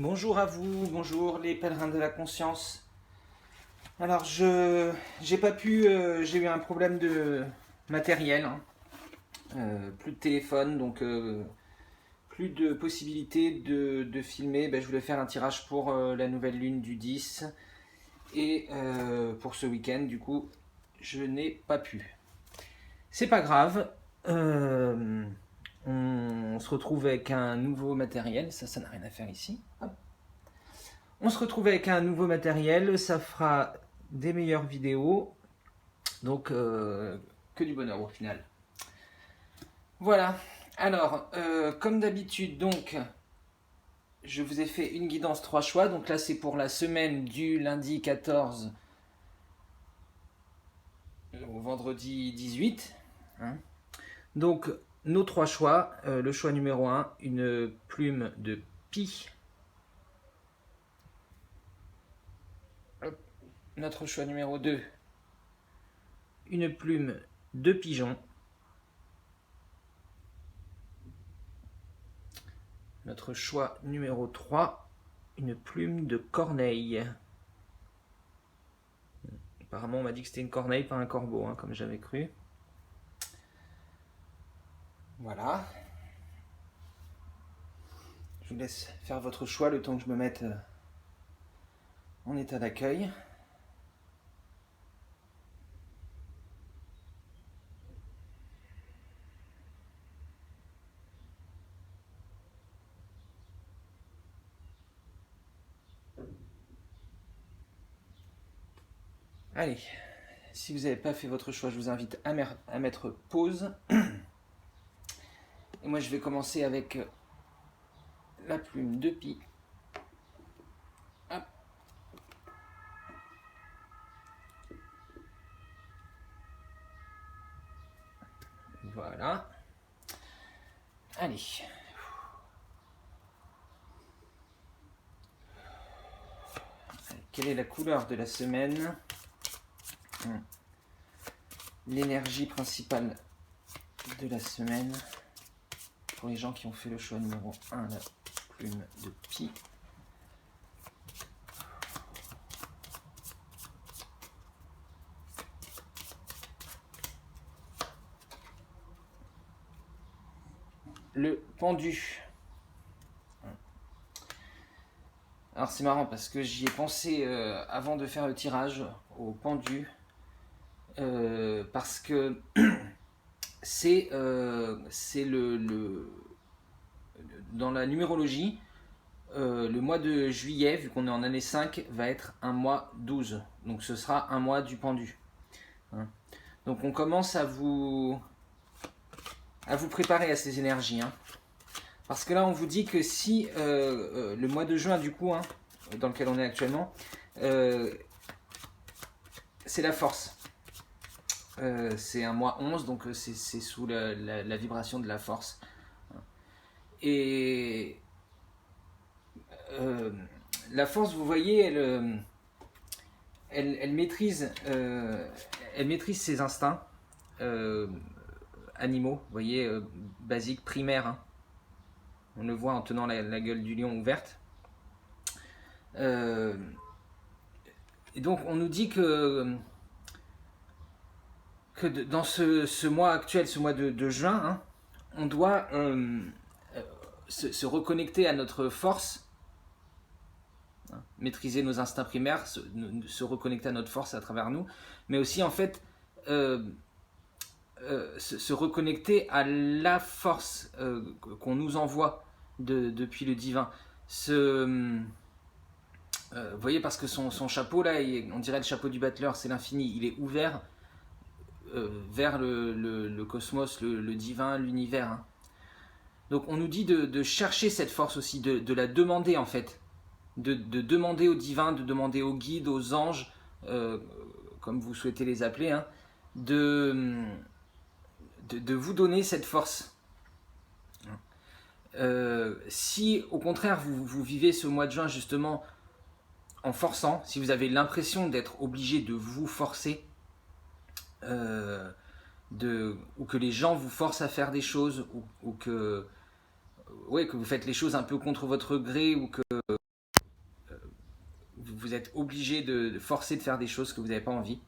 Bonjour à vous, bonjour les pèlerins de la conscience. Alors j'ai pas pu, j'ai eu un problème de matériel, hein. Plus de téléphone, donc plus de possibilité de filmer. Je voulais faire un tirage pour la nouvelle lune du 10 et pour ce week-end, du coup je n'ai pas pu. C'est pas grave, on se retrouve avec un nouveau matériel, ça n'a rien à faire ici. Hop. On se retrouve avec un nouveau matériel, ça fera des meilleures vidéos, donc que du bonheur au final. Voilà, alors comme d'habitude, donc je vous ai fait une guidance 3 choix, donc là c'est pour la semaine du lundi 14 au vendredi 18. Hein. Donc nos 3 choix, le choix numéro 1, une plume de pie. Notre choix numéro 2, une plume de pigeon. Notre choix numéro 3, une plume de corneille. Apparemment, on m'a dit que c'était une corneille, pas un corbeau, hein, comme j'avais cru. Voilà. Je vous laisse faire votre choix le temps que je me mette en état d'accueil. Allez, si vous n'avez pas fait votre choix, je vous invite à mettre pause. Et moi, je vais commencer avec la plume de pie. Hop. Voilà. Allez. Quelle est la couleur de la semaine? L'énergie principale de la semaine pour les gens qui ont fait le choix numéro 1, la plume de pie. Le pendu. Alors c'est marrant parce que j'y ai pensé avant de faire le tirage au pendu, parce que c'est dans la numérologie, le mois de juillet, vu qu'on est en année 5, va être un mois 12. Donc ce sera un mois du pendu. Hein. Donc on commence à vous préparer à ces énergies. Hein. Parce que là, on vous dit que si le mois de juin, du coup, hein, dans lequel on est actuellement, c'est la force. C'est un mois 11, donc c'est sous la vibration de la force. Et la force, vous voyez, elle maîtrise ses instincts animaux, vous voyez, basiques, primaires. Hein. On le voit en tenant la gueule du lion ouverte. Et donc on nous dit que dans ce mois actuel, ce mois de juin, hein, on doit se reconnecter à notre force, hein, maîtriser nos instincts primaires, se reconnecter à notre force à travers nous, mais aussi en fait se reconnecter à la force qu'on nous envoie depuis le divin. Vous voyez, parce que son chapeau là, on dirait le chapeau du battleur, c'est l'infini, il est ouvert vers le cosmos, le divin, l'univers. Hein. Donc on nous dit de chercher cette force aussi, de la demander en fait, de demander au divin, de demander aux guides, aux anges, comme vous souhaitez les appeler, hein, de vous donner cette force. Si au contraire vous vivez ce mois de juin justement en forçant, si vous avez l'impression d'être obligé de vous forcer, ou que les gens vous forcent à faire des choses, ou que vous faites les choses un peu contre votre gré, ou que vous êtes obligé de forcer de faire des choses que vous n'avez pas envie.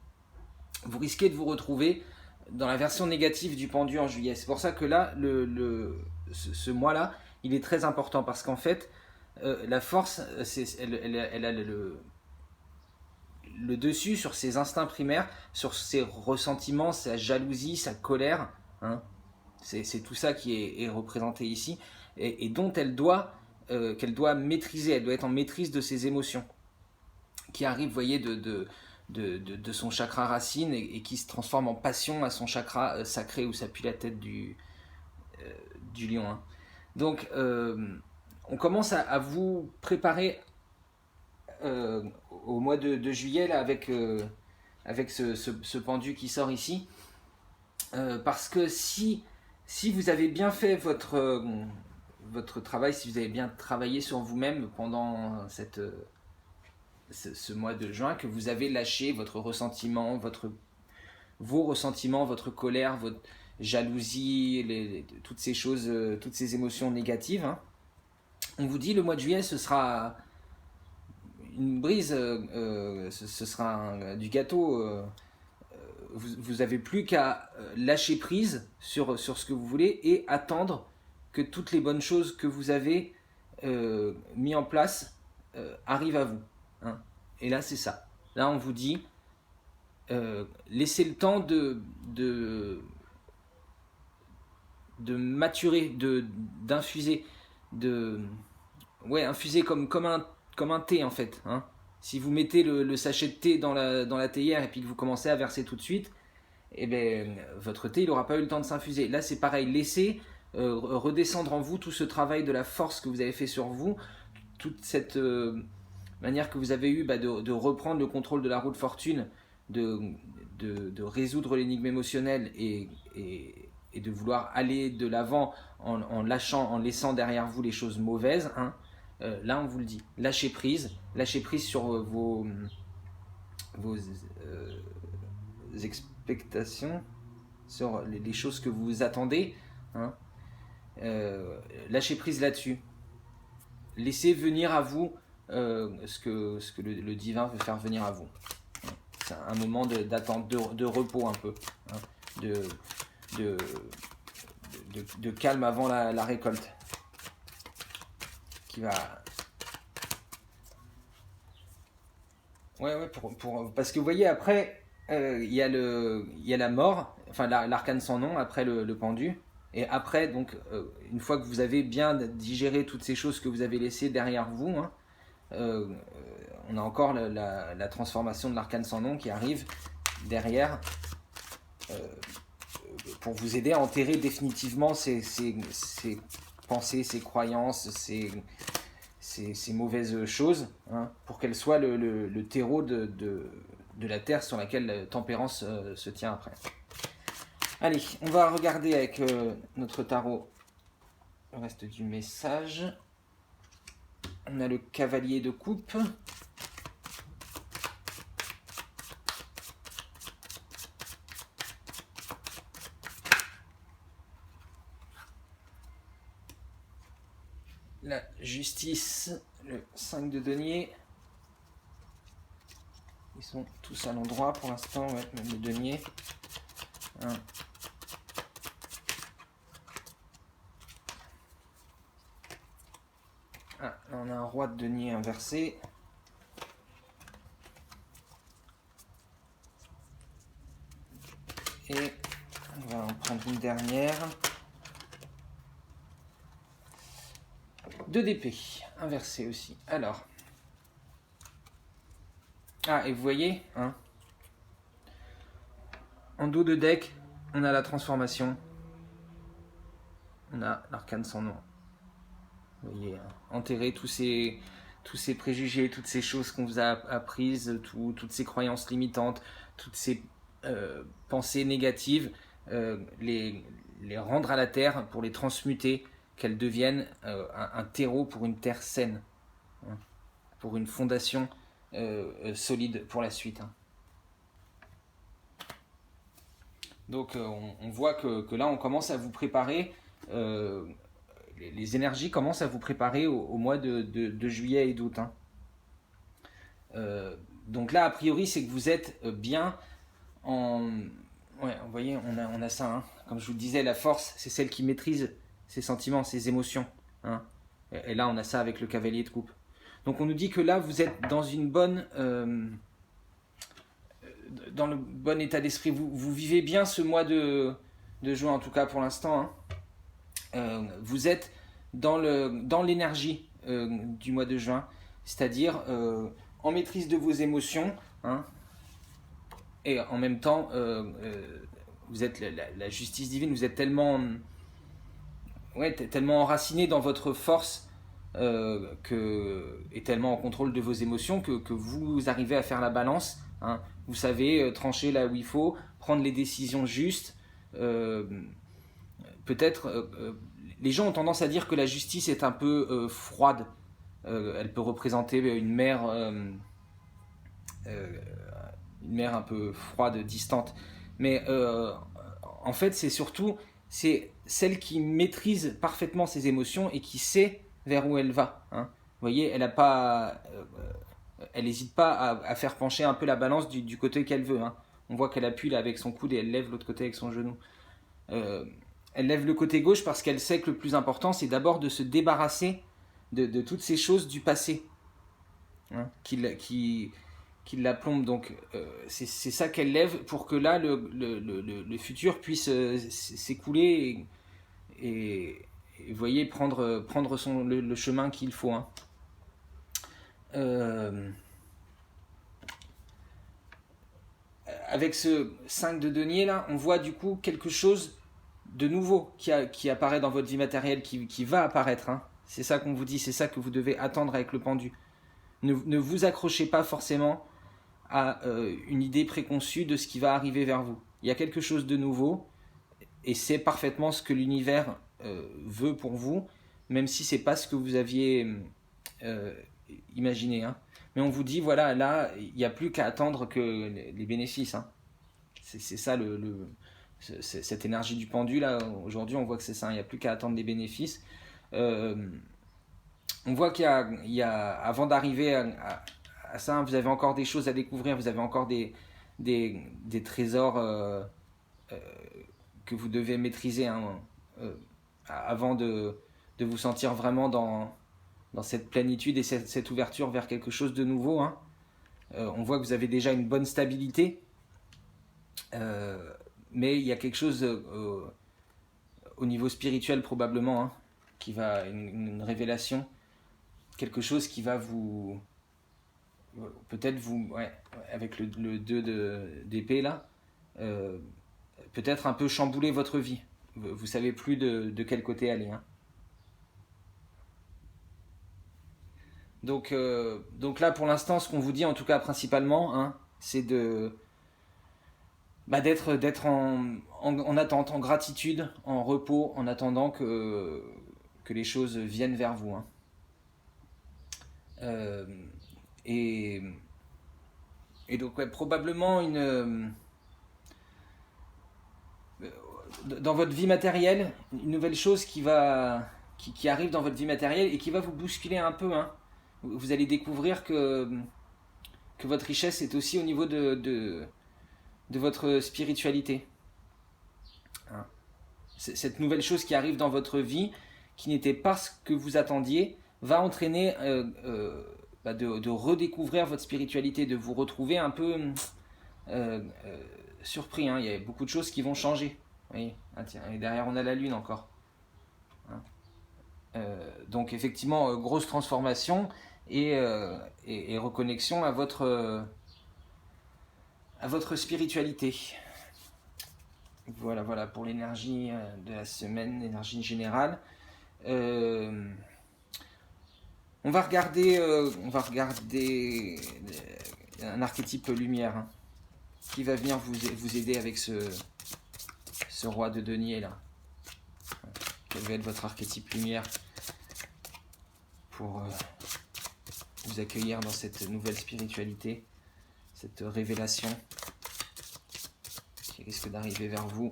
Vous risquez de vous retrouver dans la version négative du pendu en juillet. C'est pour ça que là, ce mois-là, il est très important parce qu'en fait, la force, elle a le dessus sur ses instincts primaires, sur ses ressentiments, sa jalousie, sa colère. Hein. C'est tout ça qui est représenté ici et dont qu'elle doit maîtriser, elle doit être en maîtrise de ses émotions qui arrivent, vous voyez, de son chakra racine et qui se transforme en passion à son chakra sacré où s'appuie la tête du lion. Hein. Donc, on commence à vous préparer au mois de juillet là, avec ce pendu qui sort ici. Parce que si vous avez bien fait votre travail, si vous avez bien travaillé sur vous-même pendant ce mois de juin, que vous avez lâché votre ressentiment, vos ressentiments, votre colère, votre jalousie, toutes ces choses, toutes ces émotions négatives, hein, on vous dit le mois de juillet ce sera une brise, ce sera du gâteau. Vous n'avez plus qu'à lâcher prise sur ce que vous voulez et attendre que toutes les bonnes choses que vous avez mis en place arrivent à vous. Hein. Et là, c'est ça. Là, on vous dit, laissez le temps de maturer, d'infuser, infuser comme un thé en fait. Hein. Si vous mettez le sachet de thé dans la théière et puis que vous commencez à verser tout de suite, eh ben, votre thé il n'aura pas eu le temps de s'infuser. Là c'est pareil, laissez redescendre en vous tout ce travail de la force que vous avez fait sur vous, toute cette manière que vous avez eue de reprendre le contrôle de la roue de fortune, de résoudre l'énigme émotionnelle et de vouloir aller de l'avant en laissant derrière vous les choses mauvaises. Hein. Là on vous le dit, lâchez prise sur vos expectations, sur les choses que vous attendez. Hein. Lâchez prise là-dessus, laissez venir à vous ce que le divin veut faire venir à vous. C'est un moment d'attente, de repos un peu, hein, de calme avant la récolte qui va. Ouais, parce que vous voyez après il y a la mort, enfin l'arcane sans nom après le pendu, et après donc une fois que vous avez bien digéré toutes ces choses que vous avez laissées derrière vous, hein, on a encore la transformation de l'arcane sans nom qui arrive derrière pour vous aider à enterrer définitivement ces pensées, ces croyances, ces mauvaises choses, hein, pour qu'elles soient le terreau de la terre sur laquelle la tempérance se tient après. Allez, on va regarder avec notre tarot le reste du message. On a le cavalier de coupe. La justice, le 5 de denier. Ils sont tous à l'endroit pour l'instant, ouais, même le denier. Hein. Ah, là on a un roi de denier inversé. Et on va en prendre une dernière. 2 d'épée, inversé aussi. Alors. Ah, et vous voyez, hein, en dos de deck, on a la transformation. On a l'arcane sans nom. Vous voyez, hein, enterrer tous ces préjugés, toutes ces choses qu'on vous a apprises, toutes ces croyances limitantes, toutes ces pensées négatives, les rendre à la terre pour les transmuter, qu'elles deviennent un terreau pour une terre saine, hein, pour une fondation solide pour la suite. Hein. Donc on voit que là on commence à vous préparer, les énergies commencent à vous préparer au mois de juillet et d'août. Hein. Donc là, a priori, c'est que vous êtes bien en... Ouais, vous voyez, on a ça. Hein. Comme je vous le disais, la force, c'est celle qui maîtrise ses sentiments, ses émotions. Hein. Et là, on a ça avec le cavalier de coupe. Donc on nous dit que là, vous êtes dans une bonne... dans le bon état d'esprit. Vous vivez bien ce mois de juin, en tout cas pour l'instant. Hein. Vous êtes dans l'énergie du mois de juin, c'est-à-dire en maîtrise de vos émotions, hein, et en même temps, vous êtes la justice divine, vous êtes tellement enraciné dans votre force et tellement en contrôle de vos émotions que vous arrivez à faire la balance. Hein. Vous savez trancher là où il faut, prendre les décisions justes. Peut-être, les gens ont tendance à dire que la justice est un peu froide. Elle peut représenter une mère un peu froide, distante. Mais en fait, c'est celle qui maîtrise parfaitement ses émotions et qui sait vers où elle va. Hein. Vous voyez, elle n'hésite pas à faire pencher un peu la balance du côté qu'elle veut. Hein. On voit qu'elle appuie là avec son coude et elle lève l'autre côté avec son genou. Elle lève le côté gauche parce qu'elle sait que le plus important, c'est d'abord de se débarrasser de toutes ces choses du passé, hein, qui la plombent. Donc c'est ça qu'elle lève pour que là le futur puisse s'écouler et vous voyez prendre le chemin qu'il faut. Hein. Avec ce 5 de denier là, on voit du coup quelque chose de nouveau qui apparaît dans votre vie matérielle, qui va apparaître. Hein. C'est ça qu'on vous dit, c'est ça que vous devez attendre avec le pendu. Ne vous accrochez pas forcément à une idée préconçue de ce qui va arriver vers vous. Il y a quelque chose de nouveau et c'est parfaitement ce que l'univers veut pour vous, même si c'est pas ce que vous aviez imaginé. Hein. Mais on vous dit, voilà, là, il n'y a plus qu'à attendre que les bénéfices. Hein. C'est ça cette énergie du pendu là. Aujourd'hui, on voit que c'est ça. Il n'y a plus qu'à attendre les bénéfices. On voit qu'il y a avant d'arriver à ça, vous avez encore des choses à découvrir. Vous avez encore des trésors que vous devez maîtriser hein, avant de vous sentir vraiment dans cette plénitude et cette ouverture vers quelque chose de nouveau. Hein. On voit que vous avez déjà une bonne stabilité. Mais il y a quelque chose au niveau spirituel probablement hein, qui va une révélation, quelque chose qui va vous peut-être avec le 2 d'épée là peut-être un peu chambouler votre vie. Vous savez plus de quel côté aller. Hein. Donc là pour l'instant ce qu'on vous dit en tout cas principalement hein, c'est d'être en attente, en gratitude, en repos, en attendant que les choses viennent vers vous. Hein. Et donc probablement dans votre vie matérielle, une nouvelle chose qui arrive dans votre vie matérielle et qui va vous bousculer un peu. Hein. Vous allez découvrir que votre richesse est aussi au niveau de votre spiritualité. Hein. Cette nouvelle chose qui arrive dans votre vie, qui n'était pas ce que vous attendiez, va entraîner de redécouvrir votre spiritualité, de vous retrouver un peu surpris. Hein. Il y a beaucoup de choses qui vont changer. Oui. Ah, tiens, et derrière on a la lune encore. Hein. Donc effectivement, grosse transformation et reconnexion à votre spiritualité. Voilà pour l'énergie de la semaine, l'énergie générale. On va regarder un archétype lumière hein, qui va venir vous aider avec ce roi de denier là. Quel va être votre archétype lumière pour vous accueillir dans cette nouvelle spiritualité, cette révélation qui risque d'arriver vers vous.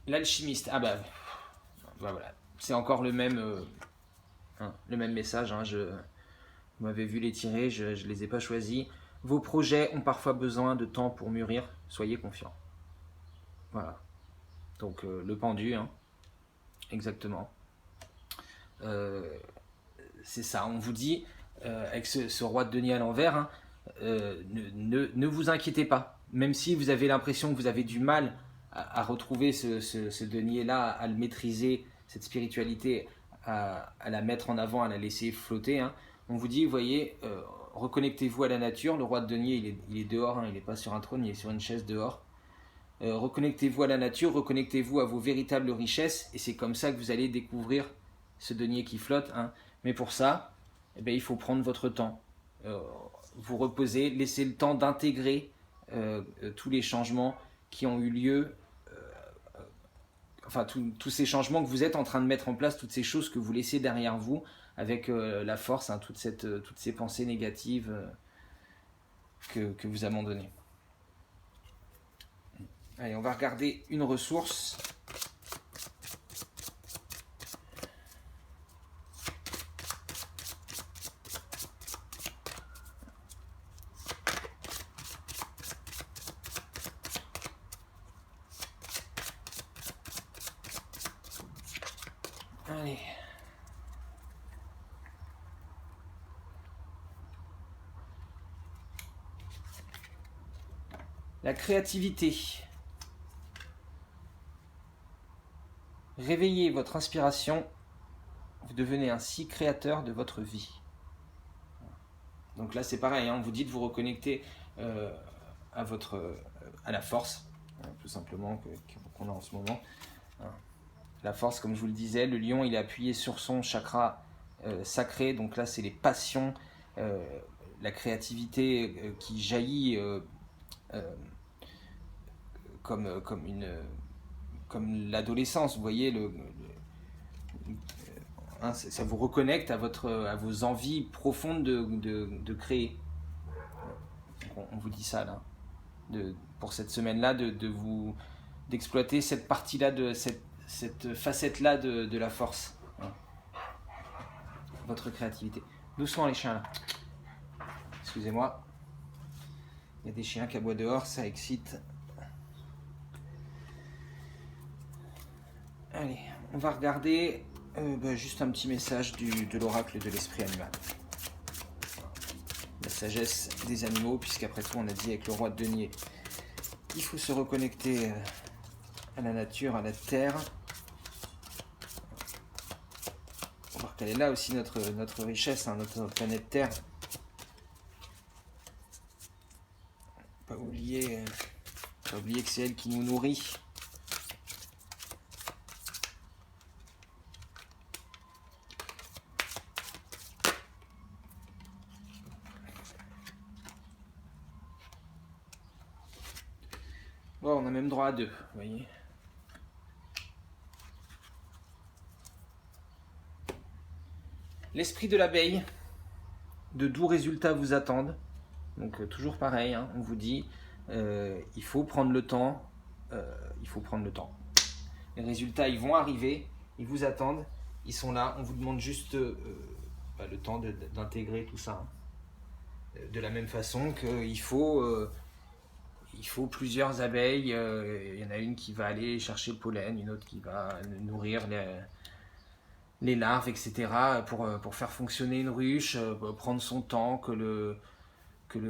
L'alchimiste, voilà. c'est encore le même message. Hein, vous m'avez vu les tirer, je ne les ai pas choisis. Vos projets ont parfois besoin de temps pour mûrir, soyez confiants. Voilà. Donc le pendu, hein, exactement. C'est ça, on vous dit, avec ce roi de denier à l'envers, hein, ne vous inquiétez pas. Même si vous avez l'impression que vous avez du mal à retrouver ce denier-là, à le maîtriser, cette spiritualité, à la mettre en avant, à la laisser flotter, hein, on vous dit, vous voyez, reconnectez-vous à la nature. Le roi de denier, il est dehors, hein, il n'est pas sur un trône, il est sur une chaise dehors. Reconnectez-vous à la nature, reconnectez-vous à vos véritables richesses, et c'est comme ça que vous allez découvrir ce denier qui flotte. Hein. Mais pour ça, eh bien, il faut prendre votre temps. Vous reposer, laisser le temps d'intégrer tous les changements qui ont eu lieu, enfin tous ces changements que vous êtes en train de mettre en place, toutes ces choses que vous laissez derrière vous, avec la force, hein, toutes ces pensées négatives que vous abandonnez. Allez, on va regarder une ressource. Allez. La créativité. Réveillez votre inspiration, vous devenez ainsi créateur de votre vie. Donc là c'est pareil, hein, on vous dit de vous reconnecter à la force, tout simplement, qu'on a en ce moment. La force, comme je vous le disais, le lion il est appuyé sur son chakra sacré, donc là c'est les passions, la créativité qui jaillit comme l'adolescence, vous voyez, hein, ça vous reconnecte à vos envies profondes de créer. On vous dit ça là, pour cette semaine-là, d'exploiter cette partie-là, cette facette-là de la force, hein. Votre créativité. Doucement les chiens là. Excusez-moi. Il y a des chiens qui aboient dehors, ça excite. Allez, on va regarder juste un petit message de l'oracle de l'esprit animal. La sagesse des animaux, puisqu'après tout on a dit avec le roi de denier, il faut se reconnecter à la nature, à la terre. On va voir qu'elle est là aussi notre richesse, hein, notre planète Terre. Pas oublier que c'est elle qui nous nourrit. Bon, on a même droit à 2, vous voyez. L'esprit de l'abeille, de doux résultats vous attendent. Donc toujours pareil, hein, on vous dit, il faut prendre le temps. Les résultats, ils vont arriver, ils vous attendent, ils sont là. On vous demande juste le temps d'intégrer tout ça. Hein. De la même façon qu'il faut plusieurs abeilles. Il y en a une qui va aller chercher le pollen, une autre qui va nourrir les larves, etc. pour faire fonctionner une ruche, prendre son temps, que le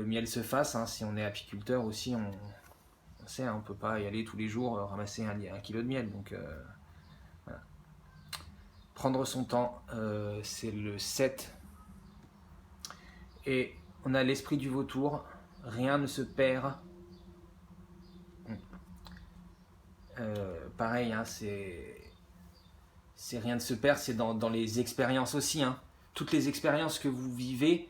miel se fasse. Hein. Si on est apiculteur aussi, on sait, hein, on ne peut pas y aller tous les jours ramasser un kilo de miel. Donc, voilà. Prendre son temps, c'est le 7. Et on a l'esprit du vautour, rien ne se perd. Pareil, hein, c'est rien ne se perd, c'est dans les expériences aussi. Hein. Toutes les expériences que vous vivez,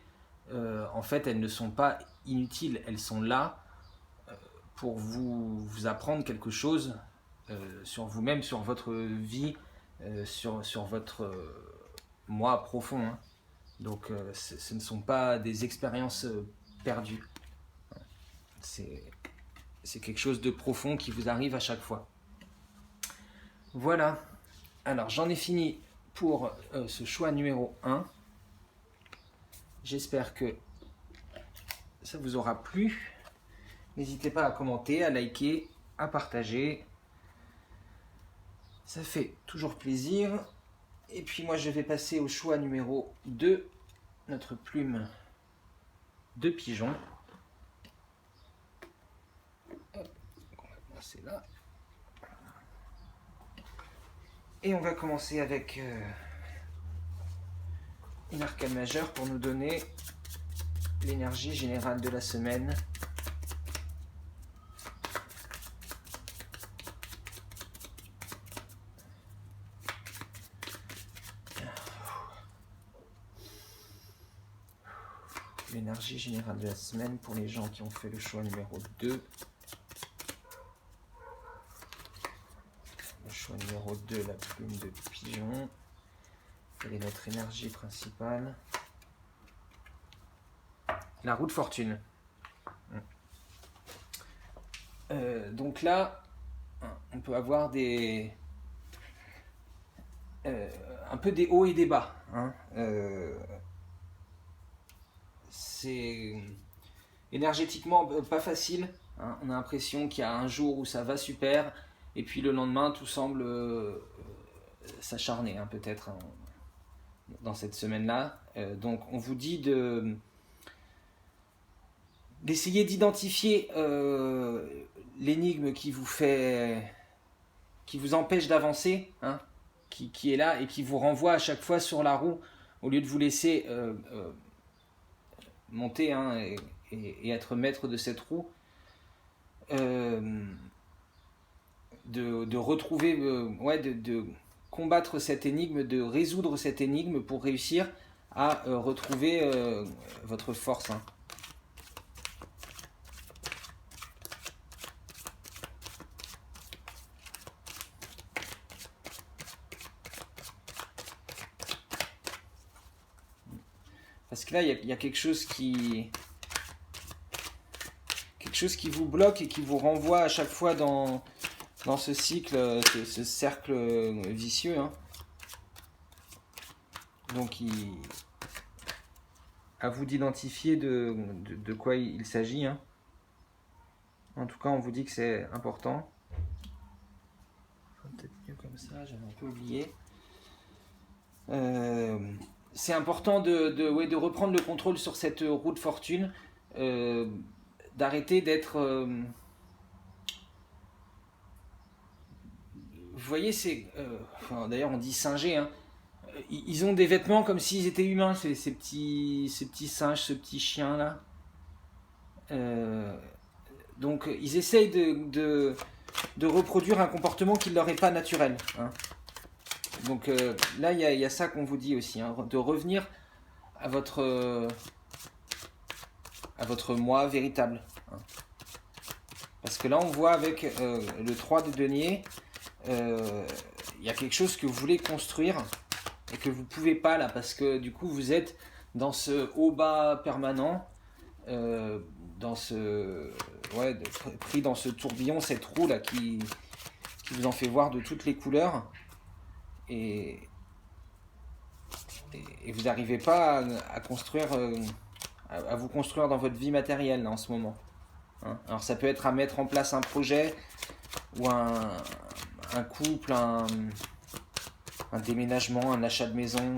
en fait, elles ne sont pas inutiles, elles sont là pour vous apprendre quelque chose sur vous-même, sur votre vie, sur votre moi profond. Hein. Donc, ce ne sont pas des expériences perdues. C'est quelque chose de profond qui vous arrive à chaque fois. Voilà. Alors, j'en ai fini pour ce choix numéro 1. J'espère que ça vous aura plu. N'hésitez pas à commenter, à liker, à partager. Ça fait toujours plaisir. Et puis moi je vais passer au choix numéro 2, notre plume de pigeon. Hop, on va placer là. Et on va commencer avec une arcane majeure pour nous donner l'énergie générale de la semaine. L'énergie générale de la semaine pour les gens qui ont fait le choix numéro 2. Le choix numéro 2, la plume de pigeon. Quelle est notre énergie principale? La roue de fortune. Donc là, on peut avoir un peu des hauts et des bas. C'est énergétiquement pas facile. On a l'impression qu'il y a un jour où ça va super, et puis le lendemain tout semble s'acharner peut-être dans cette semaine-là. Donc on vous dit d'essayer d'identifier l'énigme qui vous empêche d'avancer, qui est là et qui vous renvoie à chaque fois sur la roue, au lieu de vous laisser monter et être maître de cette roue, de retrouver, de combattre cette énigme, de résoudre cette énigme pour réussir à retrouver votre force. Parce que là, il y a quelque chose qui vous bloque et qui vous renvoie à chaque fois dans ce cycle, ce cercle vicieux. Donc, à vous d'identifier de quoi il s'agit. En tout cas, on vous dit que c'est important. Peut-être mieux comme ça, j'avais un peu oublié. C'est important de reprendre le contrôle sur cette roue de fortune, d'arrêter d'être... vous voyez, d'ailleurs on dit singé, ils ont des vêtements comme s'ils étaient humains, ces petits singes, ce petit chien là. Donc ils essayent de reproduire un comportement qui ne leur est pas naturel. Donc là, il y a ça qu'on vous dit aussi, de revenir à votre moi véritable. Parce que là, on voit avec le 3 de denier, il y a quelque chose que vous voulez construire et que vous ne pouvez pas là, parce que du coup, vous êtes dans ce haut-bas permanent, pris dans ce tourbillon, cette roue là qui vous en fait voir de toutes les couleurs. Et vous n'arrivez pas à construire, à vous construire dans votre vie matérielle là, en ce moment. Alors ça peut être à mettre en place un projet ou un couple, un déménagement, un achat de maison,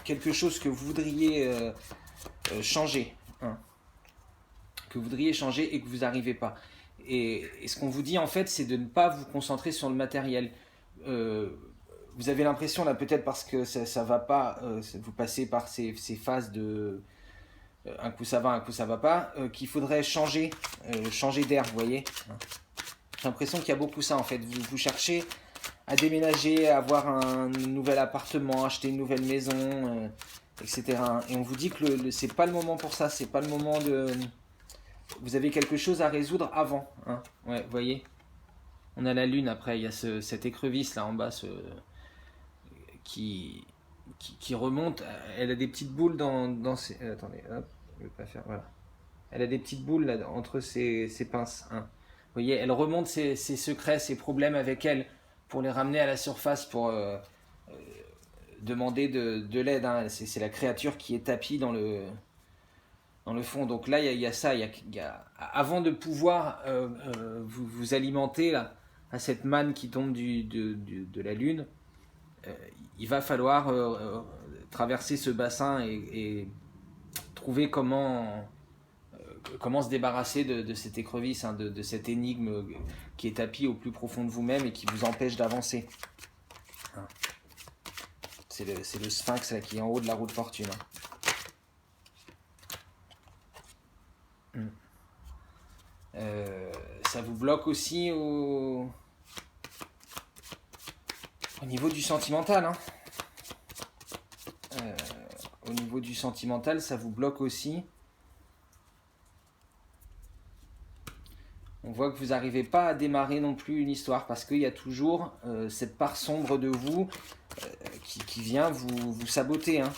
quelque chose que vous voudriez changer, que vous voudriez changer et que vous n'arrivez pas. Et ce qu'on vous dit en fait, c'est de ne pas vous concentrer sur le matériel. Vous avez l'impression là, peut-être parce que ça va pas, vous passez par ces phases de un coup ça va, un coup ça va pas, qu'il faudrait changer d'air, vous voyez. J'ai l'impression qu'il y a beaucoup ça en fait. Vous cherchez à déménager, à avoir un nouvel appartement, acheter une nouvelle maison, etc. Et on vous dit que c'est pas le moment pour ça, c'est pas le moment de... Vous avez quelque chose à résoudre avant. Ouais, vous voyez. On a la lune après, il y a cette écrevisse là en bas, qui remonte. Elle a des petites boules dans ses... attendez, hop, je vais pas faire... Voilà. Elle a des petites boules là, entre ses pinces. Vous voyez, elle remonte ses secrets, ses problèmes avec elle pour les ramener à la surface, pour demander de l'aide. Hein. C'est la créature qui est tapie dans le fond. Donc là, il y a ça. Avant de pouvoir vous alimenter là, à cette manne qui tombe de la lune, il va falloir traverser ce bassin et trouver comment se débarrasser de cette écrevisse, hein, de cette énigme qui est tapie au plus profond de vous-même et qui vous empêche d'avancer. Hein. C'est le sphinx là, qui est en haut de la roue de fortune. Hein. Ça vous bloque aussi au niveau du sentimental. Hein. Au niveau du sentimental, ça vous bloque aussi. On voit que vous n'arrivez pas à démarrer non plus une histoire parce qu'il y a toujours cette part sombre de vous qui vient vous saboter. Hein.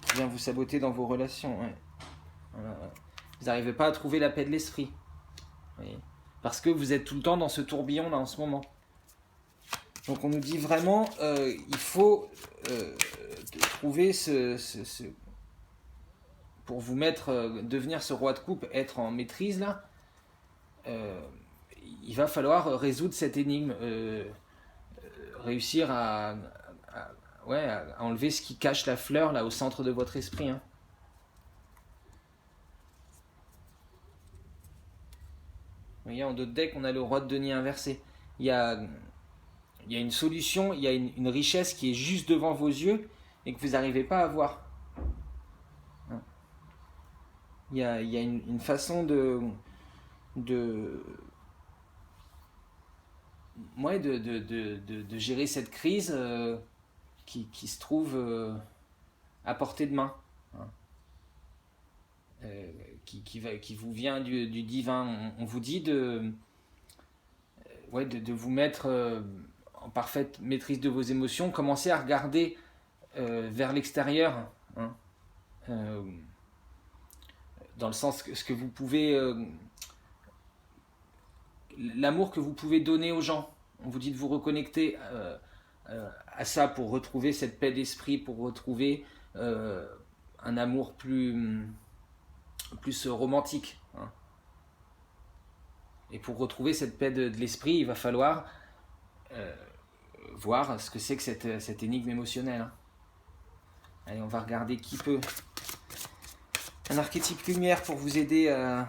Qui vient vous saboter dans vos relations. Ouais. Voilà. Vous n'arrivez pas à trouver la paix de l'esprit. Oui. Parce que vous êtes tout le temps dans ce tourbillon là en ce moment. Donc on nous dit vraiment, il faut trouver pour vous mettre, devenir ce roi de coupe, être en maîtrise là, il va falloir résoudre cette énigme, réussir à enlever ce qui cache la fleur là au centre de votre esprit. Hein. Vous voyez, en d'autres decks, on a le roi de denier inversé. Il y a une solution, il y a une richesse qui est juste devant vos yeux et que vous n'arrivez pas à voir. Il y a une façon de gérer cette crise qui se trouve à portée de main. Qui vous vient du divin. On vous dit de vous mettre en parfaite maîtrise de vos émotions, commencez à regarder vers l'extérieur, hein, dans le sens que ce que vous pouvez, l'amour que vous pouvez donner aux gens. On vous dit de vous reconnecter à ça pour retrouver cette paix d'esprit, pour retrouver un amour plus romantique. Hein. Et pour retrouver cette paix de l'esprit, il va falloir voir ce que c'est que cette énigme émotionnelle. Hein. Allez, on va regarder qui peut. Un archétype lumière pour vous aider à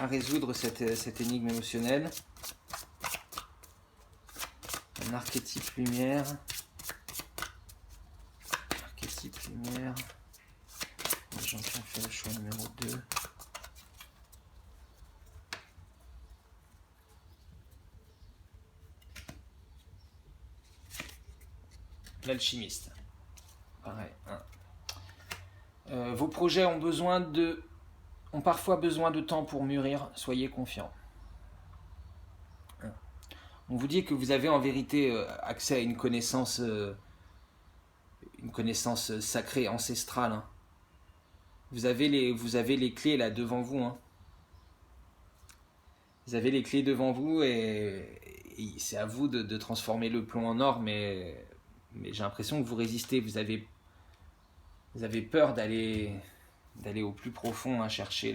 résoudre cette énigme émotionnelle. Un archétype lumière. Archétype lumière. Les gens qui ont fait le choix numéro 2. L'alchimiste. Pareil. Hein. Vos projets ont parfois besoin de temps pour mûrir. Soyez confiants. Hein. On vous dit que vous avez en vérité accès à une connaissance sacrée, ancestrale. Hein. Vous avez les clés là devant vous. Hein. Vous avez les clés devant vous et c'est à vous de transformer le plomb en or, mais j'ai l'impression que vous résistez. Vous avez peur d'aller au plus profond à chercher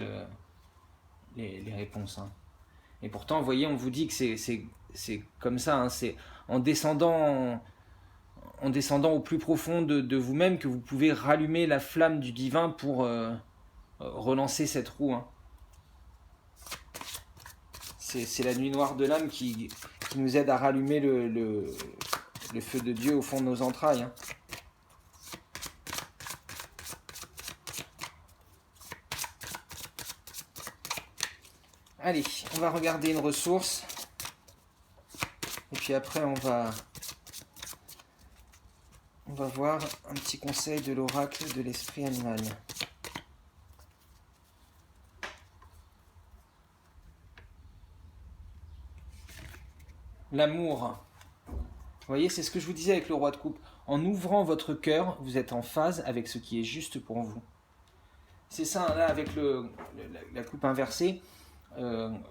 les réponses. Hein. Et pourtant, vous voyez, on vous dit que c'est comme ça. Hein. C'est en descendant au plus profond de vous-même que vous pouvez rallumer la flamme du divin pour relancer cette roue. Hein. C'est la nuit noire de l'âme qui nous aide à rallumer le feu de Dieu au fond de nos entrailles. Hein. Allez, on va regarder une ressource. Et puis après, on va voir un petit conseil de l'oracle de l'esprit animal. L'amour. Vous voyez, c'est ce que je vous disais avec le roi de coupe. En ouvrant votre cœur, vous êtes en phase avec ce qui est juste pour vous. C'est ça, là, avec la coupe inversée.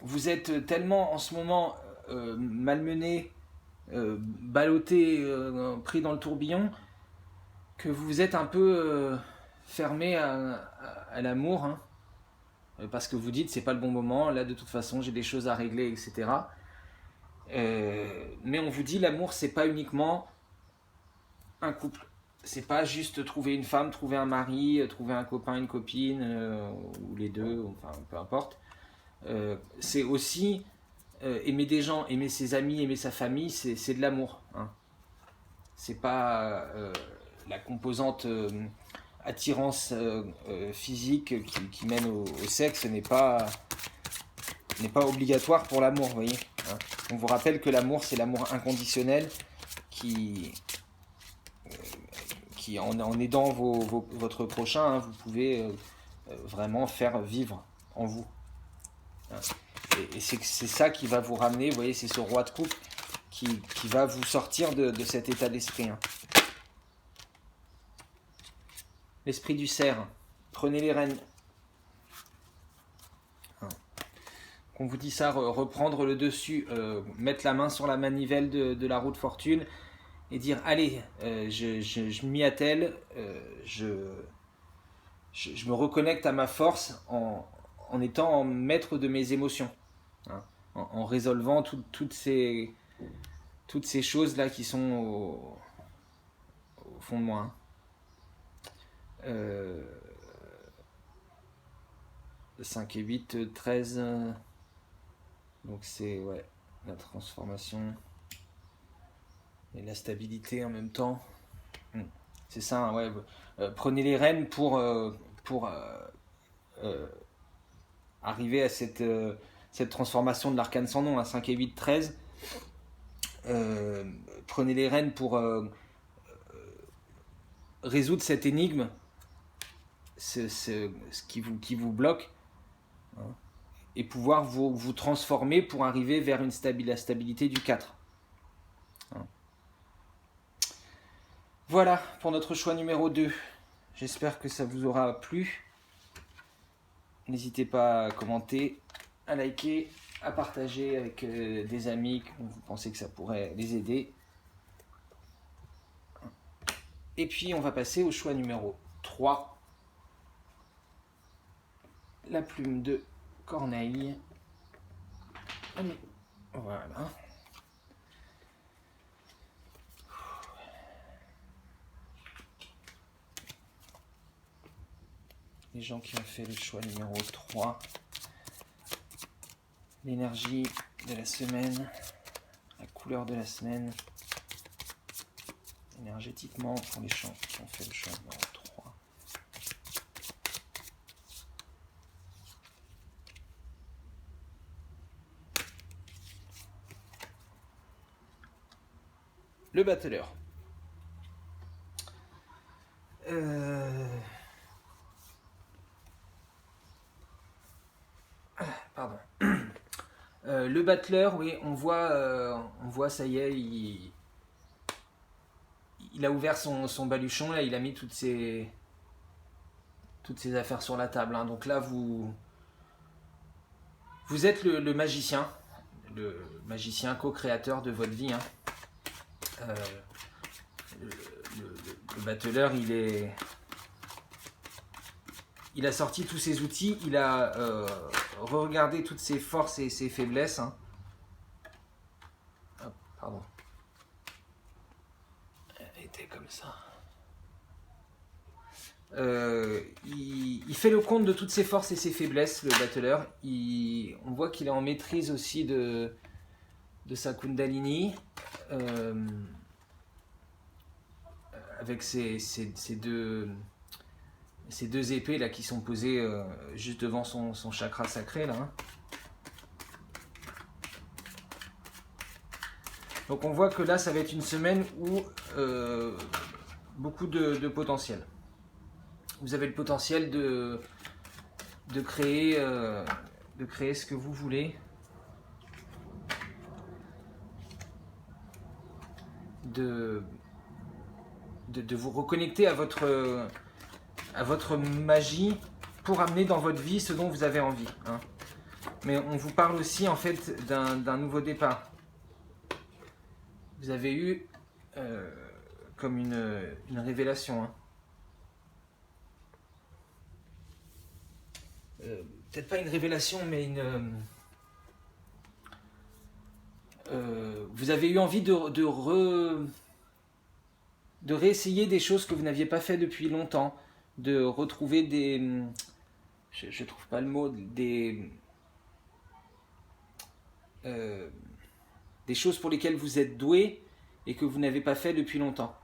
Vous êtes tellement en ce moment malmené ballotté, pris dans le tourbillon, que vous êtes un peu fermé à l'amour, hein, parce que vous dites c'est pas le bon moment, là de toute façon j'ai des choses à régler, etc. Mais on vous dit l'amour c'est pas uniquement un couple, c'est pas juste trouver une femme, trouver un mari, trouver un copain, une copine, ou les deux, enfin peu importe. C'est aussi aimer des gens, aimer ses amis, aimer sa famille, c'est de l'amour, hein. C'est pas la composante attirance physique qui mène au sexe n'est pas obligatoire pour l'amour, vous voyez, hein. On vous rappelle que l'amour c'est l'amour inconditionnel qui en aidant votre prochain, hein, vous pouvez vraiment faire vivre en vous, hein. Et c'est ça qui va vous ramener, vous voyez, c'est ce roi de coupe qui va vous sortir de cet état d'esprit, hein. L'esprit du cerf, prenez les rênes. On vous dit ça, reprendre le dessus, mettre la main sur la manivelle de la roue de fortune et dire allez, je m'y attelle, je me reconnecte à ma force en étant maître de mes émotions, hein, en résolvant toutes ces choses là qui sont au fond de moi, hein. 5 et 8, 13, donc c'est ouais, la transformation et la stabilité en même temps. C'est ça, hein, ouais. Prenez les rênes pour arriver à cette transformation de l'arcane sans nom, hein, 5 et 8, 13. Prenez les rênes pour résoudre cette énigme, ce qui vous bloque, hein, et pouvoir vous transformer pour arriver vers la stabilité du 4. Hein. Voilà pour notre choix numéro 2. J'espère que ça vous aura plu. N'hésitez pas à commenter, à liker, à partager avec des amis que vous pensez que ça pourrait les aider. Et puis on va passer au choix numéro 3. La plume de Corneille. Allez, voilà. Les gens qui ont fait le choix numéro 3. L'énergie de la semaine, la couleur de la semaine, énergétiquement pour les gens qui ont fait le choix numéro 3. Le battleur. Pardon. Le battleur, oui, on voit, ça y est, il a ouvert son baluchon, là, il a mis toutes ses affaires sur la table, hein. Donc là, vous êtes le magicien co-créateur de votre vie, hein. Le battleur, il a sorti tous ses outils, il a regardé toutes ses forces et ses faiblesses, hein. Hop, pardon. Elle était comme ça. Il fait le compte de toutes ses forces et ses faiblesses, le battleur. On voit qu'il est en maîtrise aussi de sa Kundalini, avec ces deux épées là qui sont posées juste devant son chakra sacré là, hein. Donc on voit que là ça va être une semaine où beaucoup de potentiel. Vous avez le potentiel de créer ce que vous voulez, de vous reconnecter à votre magie pour amener dans votre vie ce dont vous avez envie, hein. Mais on vous parle aussi en fait d'un nouveau départ, vous avez eu comme une révélation. Hein. Peut-être pas une révélation, mais vous avez eu envie de réessayer des choses que vous n'aviez pas fait depuis longtemps, de retrouver je trouve pas le mot, des choses pour lesquelles vous êtes doué et que vous n'avez pas fait depuis longtemps.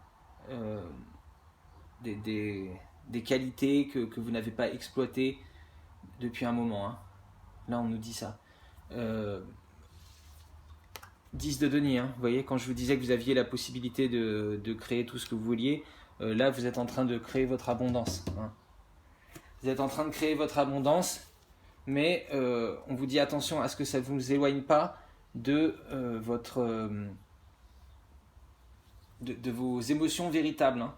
Des qualités que vous n'avez pas exploitées depuis un moment. Hein. Là, on nous dit ça. 10 de denier, hein. Vous voyez, quand je vous disais que vous aviez la possibilité de créer tout ce que vous vouliez, là, vous êtes en train de créer votre abondance. Hein. Vous êtes en train de créer votre abondance, mais on vous dit attention à ce que ça ne vous éloigne pas de vos émotions véritables. Hein.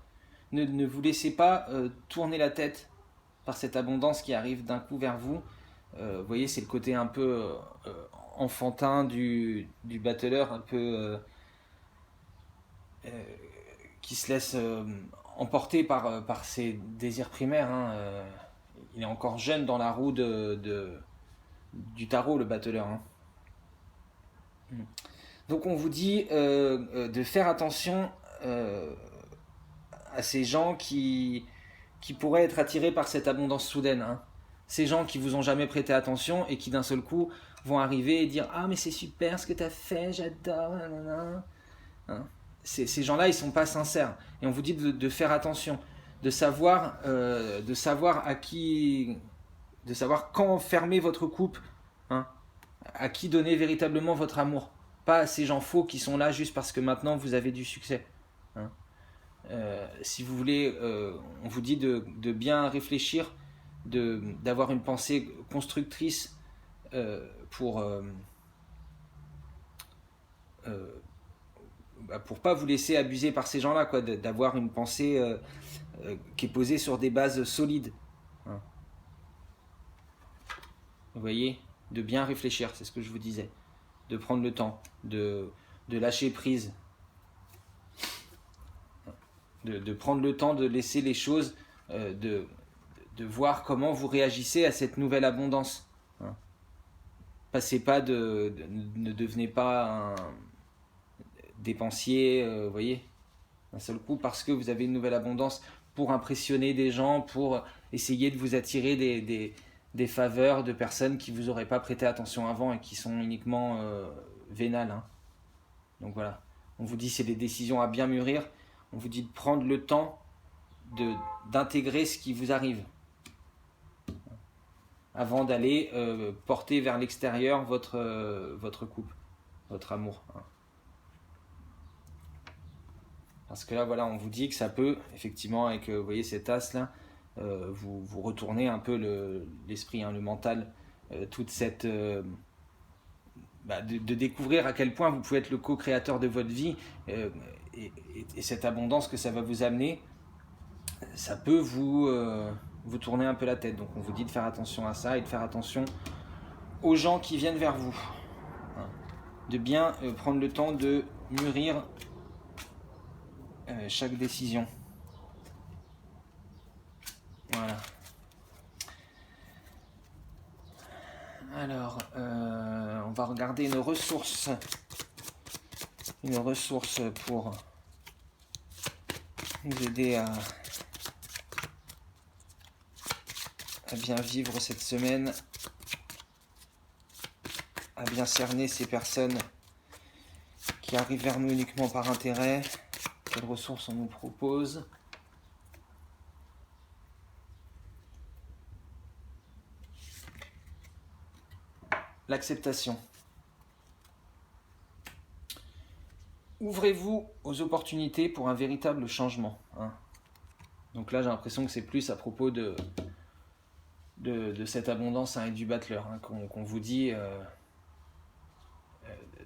Ne vous laissez pas tourner la tête par cette abondance qui arrive d'un coup vers vous. Vous voyez, c'est le côté un peu enfantin du battleur, un peu qui se laisse emporter par ses désirs primaires. Hein. Il est encore jeune dans la roue du tarot, le battleur. Hein. Donc on vous dit de faire attention à ces gens qui pourraient être attirés par cette abondance soudaine. Hein. Ces gens qui vous ont jamais prêté attention et qui d'un seul coup vont arriver et dire « Ah mais c'est super ce que tu as fait, j'adore. » Hein. Ces gens-là, ils sont pas sincères. Et on vous dit de faire attention, de savoir quand fermer votre coupe, hein, à qui donner véritablement votre amour. Pas à ces gens faux qui sont là juste parce que maintenant vous avez du succès. Hein. Si vous voulez, on vous dit de bien réfléchir, d'avoir une pensée constructrice pour pas vous laisser abuser par ces gens-là, quoi, d'avoir une pensée qui est posée sur des bases solides. Hein. Vous voyez, de bien réfléchir, c'est ce que je vous disais, de prendre le temps, de lâcher prise, de prendre le temps de laisser les choses, de voir comment vous réagissez à cette nouvelle abondance. Hein. Passez pas ne devenez pas un dépensier, vous voyez, d'un seul coup, parce que vous avez une nouvelle abondance, pour impressionner des gens, pour essayer de vous attirer des faveurs de personnes qui vous auraient pas prêté attention avant et qui sont uniquement vénales. Hein. Donc voilà, on vous dit c'est des décisions à bien mûrir, on vous dit de prendre le temps d'intégrer ce qui vous arrive avant d'aller porter vers l'extérieur votre couple, votre amour. Hein. Parce que là, voilà, on vous dit que ça peut, effectivement, avec, vous voyez, cet as-là, vous retournez un peu l'esprit, hein, le mental, toute cette... de découvrir à quel point vous pouvez être le co-créateur de votre vie et cette abondance que ça va vous amener, ça peut vous tourner un peu la tête. Donc on vous dit de faire attention à ça et de faire attention aux gens qui viennent vers vous. Hein. De bien prendre le temps de mûrir chaque décision. Voilà. Alors, on va regarder une ressource pour nous aider à bien vivre cette semaine, à bien cerner ces personnes qui arrivent vers nous uniquement par intérêt. Quelle ressource on nous propose ? L'acceptation. Ouvrez-vous aux opportunités pour un véritable changement. Hein. Donc là, j'ai l'impression que c'est plus à propos de cette abondance, hein, et du battleur, hein, qu'on vous dit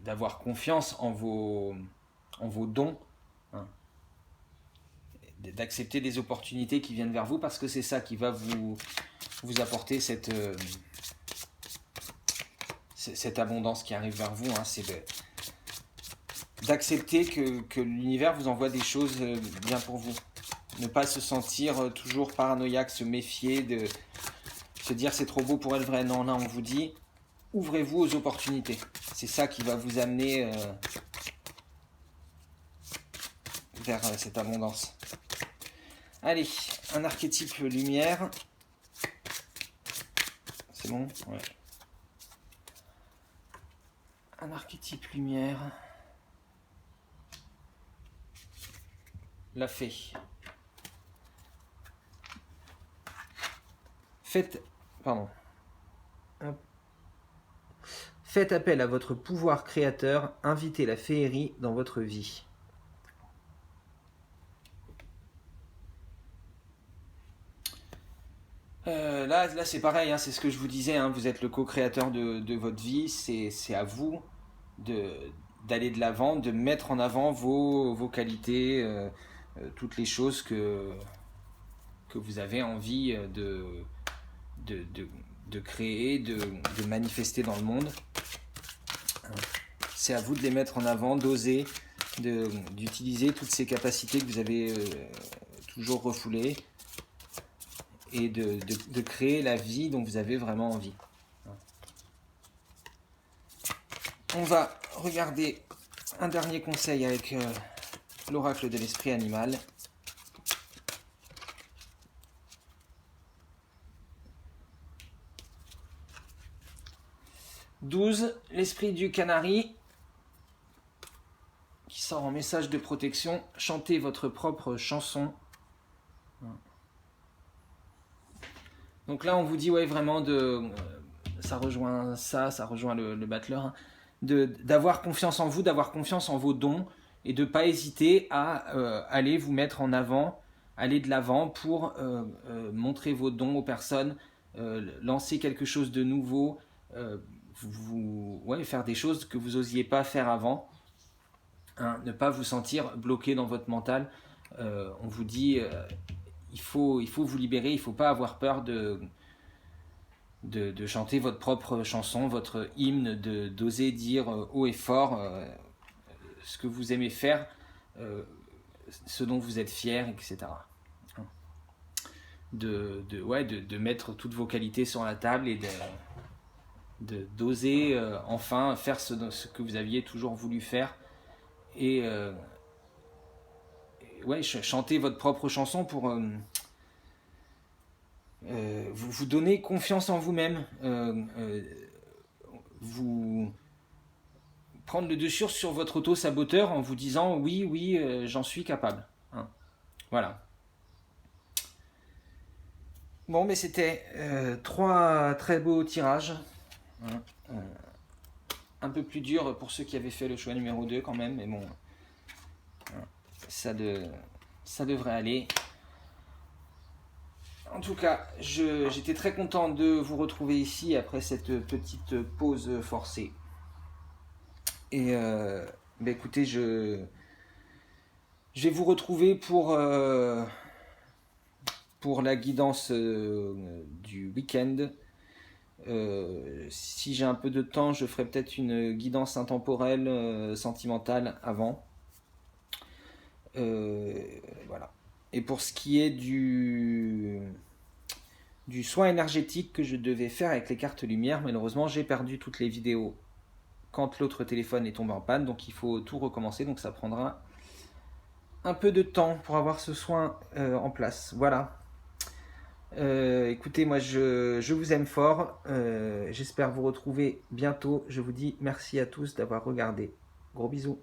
d'avoir confiance en vos dons, hein, d'accepter des opportunités qui viennent vers vous, parce que c'est ça qui va vous apporter cette abondance qui arrive vers vous. Hein, c'est d'accepter que l'univers vous envoie des choses bien pour vous. Ne pas se sentir toujours paranoïaque, se méfier, se dire c'est trop beau pour être vrai. Non, là on vous dit, ouvrez-vous aux opportunités. C'est ça qui va vous amener vers cette abondance. Allez, un archétype lumière. C'est bon? Ouais. Un archétype lumière. La fée. Faites appel à votre pouvoir créateur, invitez la féerie dans votre vie. Là c'est pareil, hein, c'est ce que je vous disais, hein, vous êtes le co-créateur de votre vie, c'est à vous d'aller de l'avant, de mettre en avant vos qualités, toutes les choses que vous avez envie de créer, de manifester dans le monde. C'est à vous de les mettre en avant, d'oser, d'utiliser toutes ces capacités que vous avez toujours refoulées et de créer la vie dont vous avez vraiment envie. On va regarder un dernier conseil avec l'oracle de l'esprit animal. « 12, l'esprit du canari qui sort en message de protection. Chantez votre propre chanson. » Donc là, on vous dit, ouais, vraiment, ça rejoint le battleur, hein, d'avoir confiance en vous, d'avoir confiance en vos dons et de ne pas hésiter à aller vous mettre en avant, aller de l'avant pour montrer vos dons aux personnes, lancer quelque chose de nouveau, faire des choses que vous n'osiez pas faire avant, hein, ne pas vous sentir bloqué dans votre mental. On vous dit... Il faut vous libérer, il ne faut pas avoir peur de chanter votre propre chanson, votre hymne, d'oser dire haut et fort ce que vous aimez faire, ce dont vous êtes fier, etc. De mettre toutes vos qualités sur la table et d'oser enfin faire ce que vous aviez toujours voulu faire et chanter votre propre chanson pour vous donner confiance en vous-même, vous prendre le dessus sur votre auto-saboteur en vous disant oui, j'en suis capable. Hein. Voilà. Bon, mais c'était 3 très beaux tirages. Hein. Un peu plus dur pour ceux qui avaient fait le choix numéro 2 quand même, mais bon. Ça devrait aller. En tout cas, j'étais très content de vous retrouver ici après cette petite pause forcée. Et écoutez, je vais vous retrouver pour la guidance du week-end. Si j'ai un peu de temps, je ferai peut-être une guidance intemporelle sentimentale avant. Voilà. Et pour ce qui est du soin énergétique que je devais faire avec les cartes lumière, malheureusement j'ai perdu toutes les vidéos quand l'autre téléphone est tombé en panne, donc il faut tout recommencer, donc ça prendra un peu de temps pour avoir ce soin en place. Voilà. Écoutez, moi je vous aime fort, j'espère vous retrouver bientôt. Je vous dis merci à tous d'avoir regardé. Gros bisous.